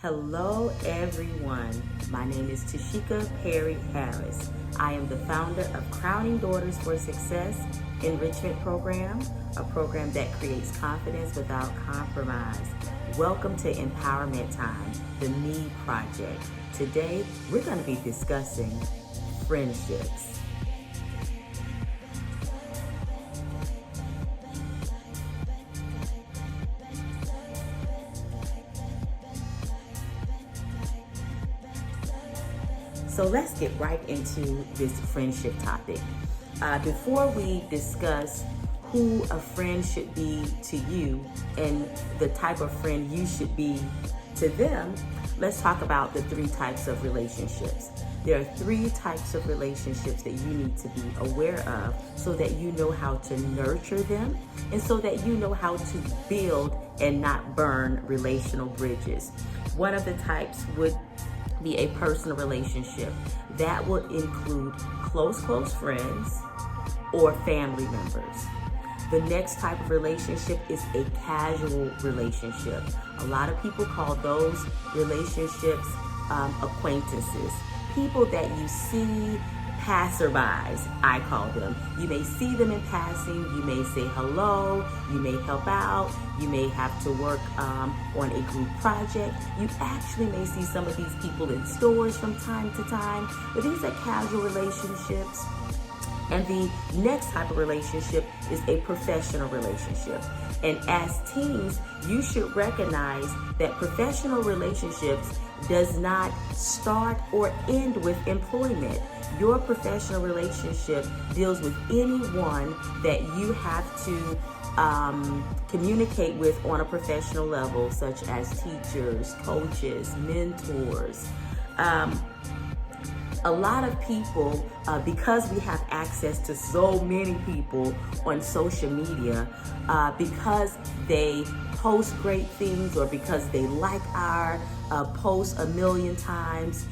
Hello everyone, my name is Tashika Perry Harris. I am the founder of Crowning Daughters for Success Enrichment Program, a program that creates confidence without compromise. Welcome to Empowerment Time, the Me Project. Today, we're going to be discussing friendships. So let's get right into this friendship topic. Before we discuss who a friend should be to you and the type of friend you should be to them, let's talk about the three types of relationships. There are three types of relationships that you need to be aware of so that you know how to nurture them and so that you know how to build and not burn relational bridges. One of the types would be a personal relationship. That will include close friends or family members. The next type of relationship is a casual relationship. A lot of people call those relationships acquaintances. People that you see, passerbys, I call them. You may see them in passing, you may say hello, you may help out, you may have to work on a group project. You actually may see some of these people in stores from time to time, but these are casual relationships. And the next type of relationship is a professional relationship. And as teens, you should recognize that professional relationships does not start or end with employment. Your professional relationship deals with anyone that you have to communicate with on a professional level, such as teachers, coaches, mentors. A lot of people, because we have access to so many people on social media, because they post great things or because they like our posts a million times,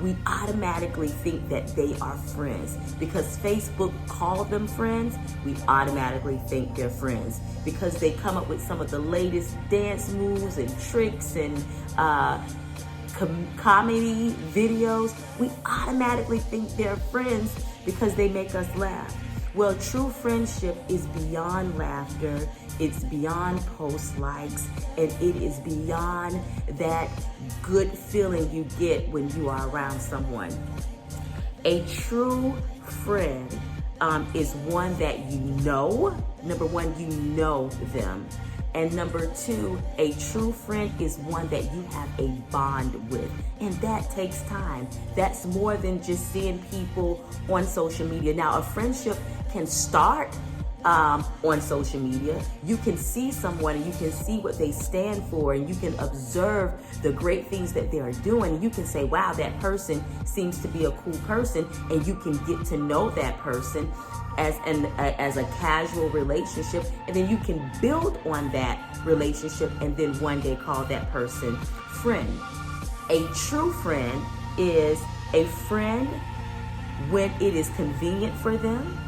we automatically think that they are friends. Because Facebook called them friends, we automatically think they're friends. Because they come up with some of the latest dance moves and tricks and comedy videos, we automatically think they're friends because they make us laugh. Well, true friendship is beyond laughter, it's beyond post likes, and it is beyond that good feeling you get when you are around someone. A true friend is one that you know. Number one, you know them. And number two, a true friend is one that you have a bond with. And that takes time. That's more than just seeing people on social media. Now, a friendship can start on social media. You can see someone and you can see what they stand for, and you can observe the great things that they are doing. You can say, wow, that person seems to be a cool person, and you can get to know that person as a casual relationship, and then you can build on that relationship and then one day call that person friend. A true friend is a friend when it is convenient for them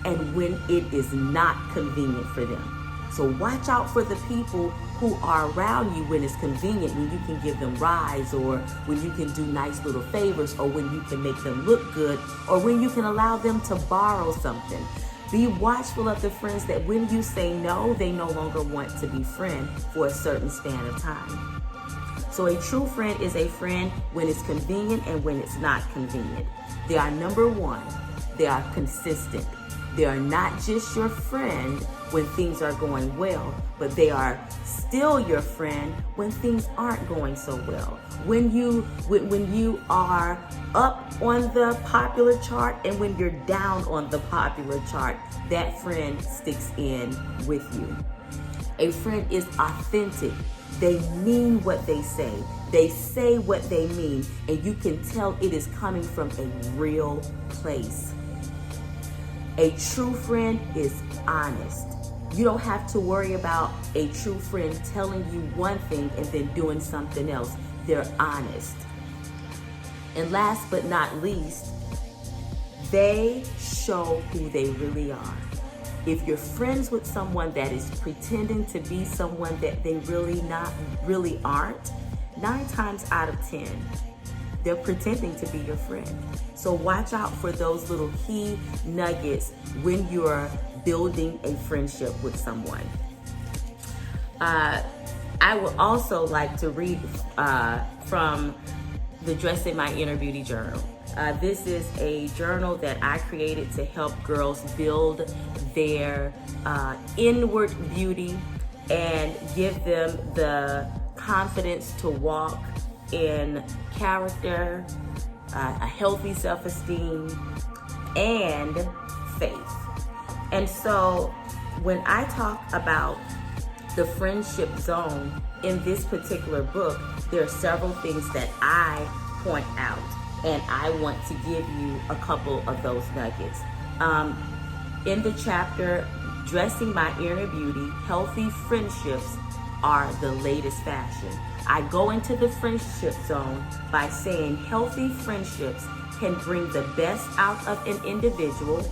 and when it is not convenient for them. So watch out for the people who are around you when it's convenient, when you can give them rides, or when you can do nice little favors, or when you can make them look good, or when you can allow them to borrow something. Be watchful of the friends that when you say no, they no longer want to be friend for a certain span of time. So a true friend is a friend when it's convenient and when it's not convenient. They are number one, they are consistent. They are not just your friend when things are going well, but they are still your friend when things aren't going so well. When you are up on the popular chart and when you're down on the popular chart, that friend sticks in with you. A friend is authentic. They mean what they say. They say what they mean, and you can tell it is coming from a real place. A true friend is honest. You don't have to worry about a true friend telling you one thing and then doing something else. They're honest. And last but not least, they show who they really are. If you're friends with someone that is pretending to be someone that they really aren't, 9 times out of 10, they're pretending to be your friend. So watch out for those little key nuggets when you're building a friendship with someone. I would also like to read from the Dressing My Inner Beauty Journal. This is a journal that I created to help girls build their inward beauty and give them the confidence to walk in character, a healthy self-esteem, and faith. And so when I talk about the friendship zone in this particular book, there are several things that I point out, and I want to give you a couple of those nuggets. In the chapter, Dressing My Inner Beauty, healthy friendships are the latest fashion. I go into the friendship zone by saying healthy friendships can bring the best out of an individual,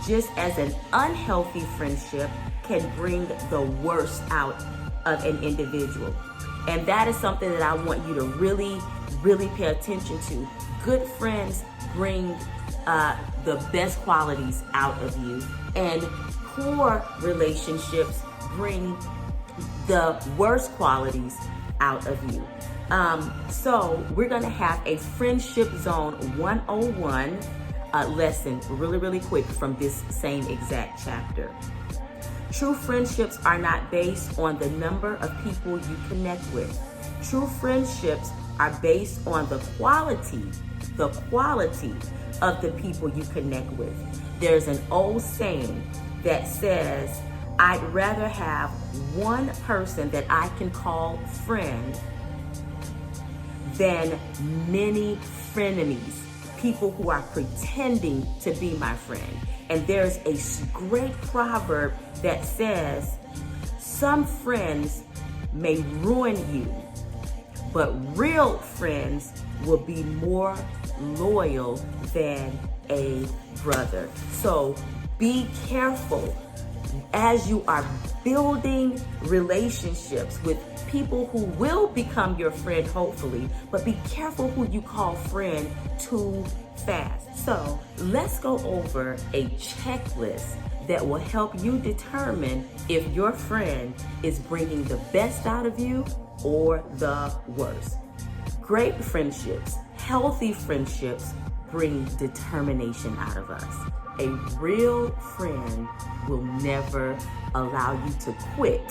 just as an unhealthy friendship can bring the worst out of an individual. And that is something that I want you to really, really pay attention to. Good friends bring the best qualities out of you, and poor relationships bring the worst qualities out of you. So we're gonna have a Friendship Zone 101 lesson really, really quick from this same exact chapter. True friendships are not based on the number of people you connect with. True friendships are based on the quality of the people you connect with. There's an old saying that says, I'd rather have one person that I can call friend than many frenemies, people who are pretending to be my friend. And there's a great proverb that says, some friends may ruin you, but real friends will be more loyal than a brother. So be careful as you are building relationships with people who will become your friend, hopefully, but be careful who you call friend too fast. So let's go over a checklist that will help you determine if your friend is bringing the best out of you or the worst. Great friendships, healthy friendships bring determination out of us. A real friend will never allow you to quit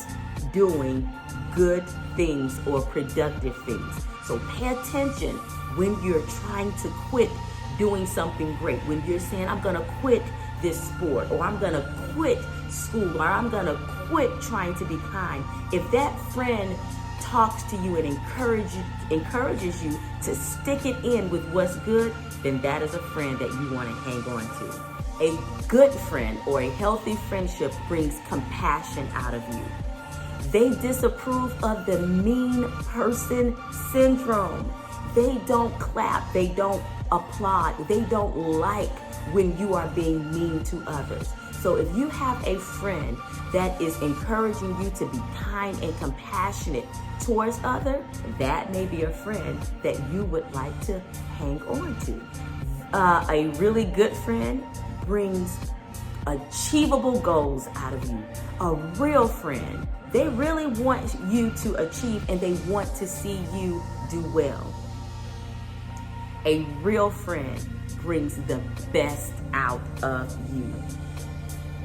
doing good things or productive things. So pay attention when you're trying to quit doing something great. When you're saying, I'm gonna quit this sport, or I'm gonna quit school, or I'm gonna quit trying to be kind. If that friend talks to you and encourages you to stick it in with what's good, then that is a friend that you want to hang on to. A good friend or a healthy friendship brings compassion out of you. They disapprove of the mean person syndrome. They don't clap, they don't applaud, they don't like when you are being mean to others. So if you have a friend that is encouraging you to be kind and compassionate towards others, that may be a friend that you would like to hang on to. A really good friend brings achievable goals out of you. A real friend, they really want you to achieve and they want to see you do well. A real friend brings the best out of you.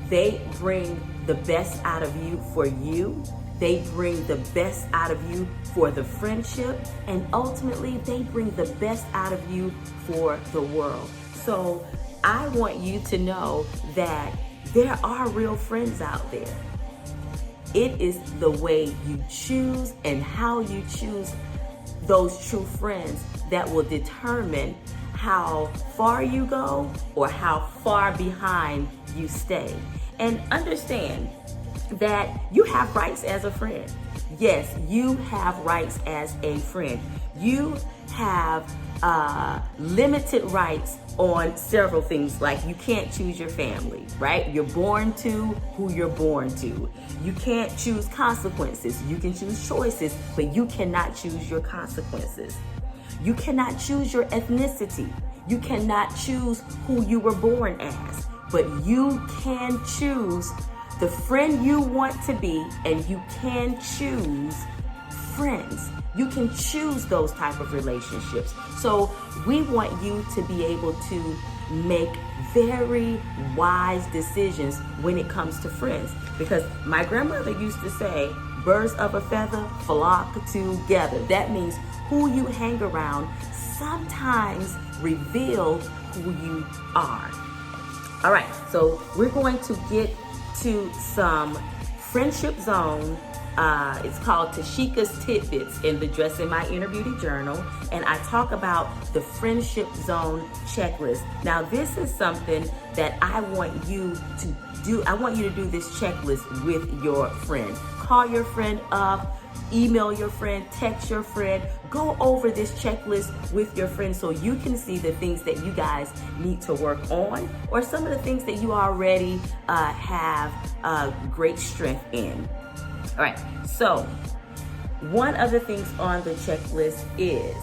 They bring the best out of you for you. They bring the best out of you for the friendship. And ultimately, they bring the best out of you for the world. So I want you to know that there are real friends out there. It is the way you choose and how you choose those true friends that will determine how far you go or how far behind you stay. And understand that you have rights as a friend. Yes, you have rights as a friend. You have limited rights on several things, like you can't choose your family, right? You're born to who you're born to. You can't choose consequences. You can choose choices, but you cannot choose your consequences. You cannot choose your ethnicity. You cannot choose who you were born as, but you can choose the friend you want to be, and you can choose friends. You can choose those type of relationships. So we want you to be able to make very wise decisions when it comes to friends. Because my grandmother used to say, birds of a feather flock together. That means who you hang around sometimes reveal who you are. All right, so we're going to get to some friendship zone. It's called Tashika's Tidbits in the Dressing My Inner Beauty Journal. And I talk about the friendship zone checklist. Now, this is something that I want you to do. I want you to do this checklist with your friend. Call your friend up, email your friend, text your friend. Go over this checklist with your friend so you can see the things that you guys need to work on, or some of the things that you already have great strength in. All right, so one of the things on the checklist is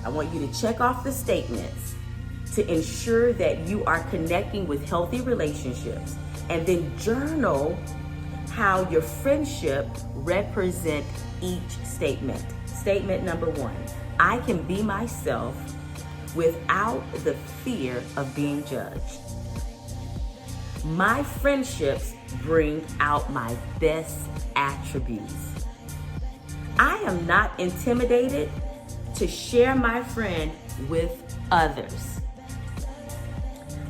I want you to check off the statements to ensure that you are connecting with healthy relationships, and then journal how your friendship represent each statement. Statement number 1, I can be myself without the fear of being judged. My friendships bring out my best attributes. I am not intimidated to share my friend with others.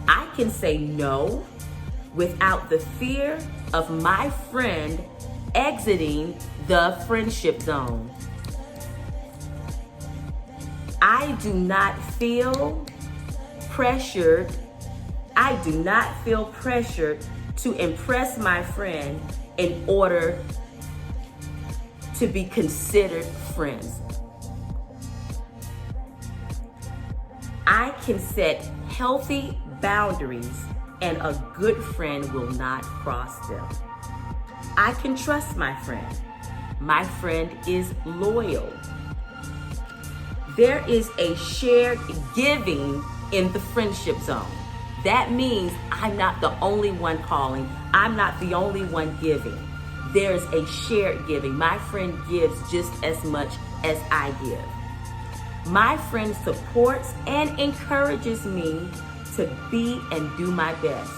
I can say no without the fear of my friend exiting the friendship zone. I do not feel pressured. I do not feel pressured to impress my friend in order to be considered friends. I can set healthy boundaries, and a good friend will not cross them. I can trust my friend. My friend is loyal. There is a shared giving in the friendship zone. That means I'm not the only one calling. I'm not the only one giving. There's a shared giving. My friend gives just as much as I give. My friend supports and encourages me to be and do my best.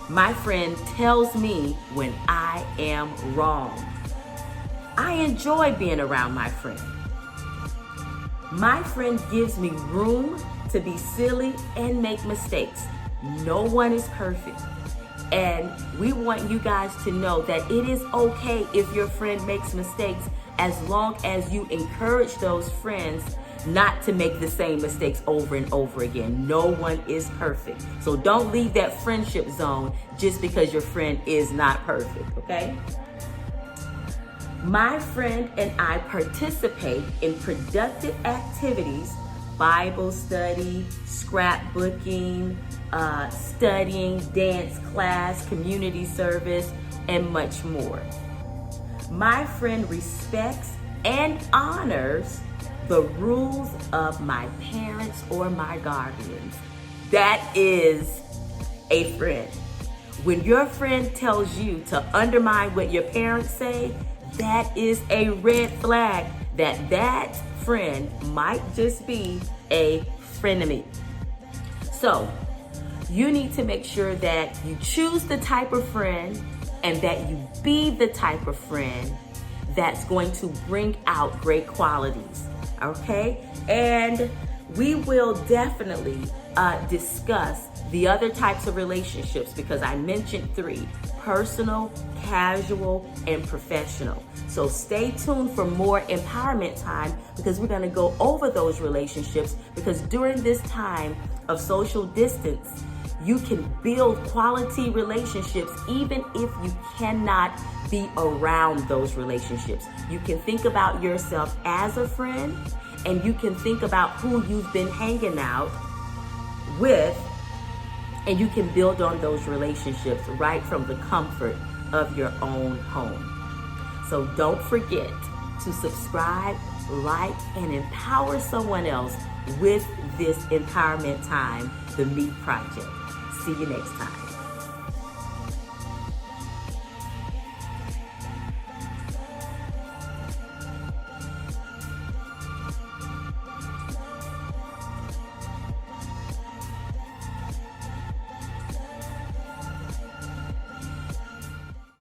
My friend tells me when I am wrong. I enjoy being around my friend. My friend gives me room to be silly and make mistakes. No one is perfect. And we want you guys to know that it is okay if your friend makes mistakes, as long as you encourage those friends not to make the same mistakes over and over again. No one is perfect. So don't leave that friendship zone just because your friend is not perfect, okay? My friend and I participate in productive activities, Bible study, scrapbooking, studying, dance class, community service, and much more. My friend respects and honors the rules of my parents or my guardians. That is a friend. When your friend tells you to undermine what your parents say, that is a red flag that friend might just be a frenemy. So you need to make sure that you choose the type of friend and that you be the type of friend that's going to bring out great qualities, okay? And we will definitely discuss the other types of relationships, because I mentioned 3: personal, casual, and professional. So stay tuned for more empowerment time, because we're going to go over those relationships, because during this time of social distance, you can build quality relationships even if you cannot be around those relationships. You can think about yourself as a friend, And you can think about who you've been hanging out with, and you can build on those relationships right from the comfort of your own home. So don't forget to subscribe, like, and empower someone else with this empowerment time, the Me Project. See you next time.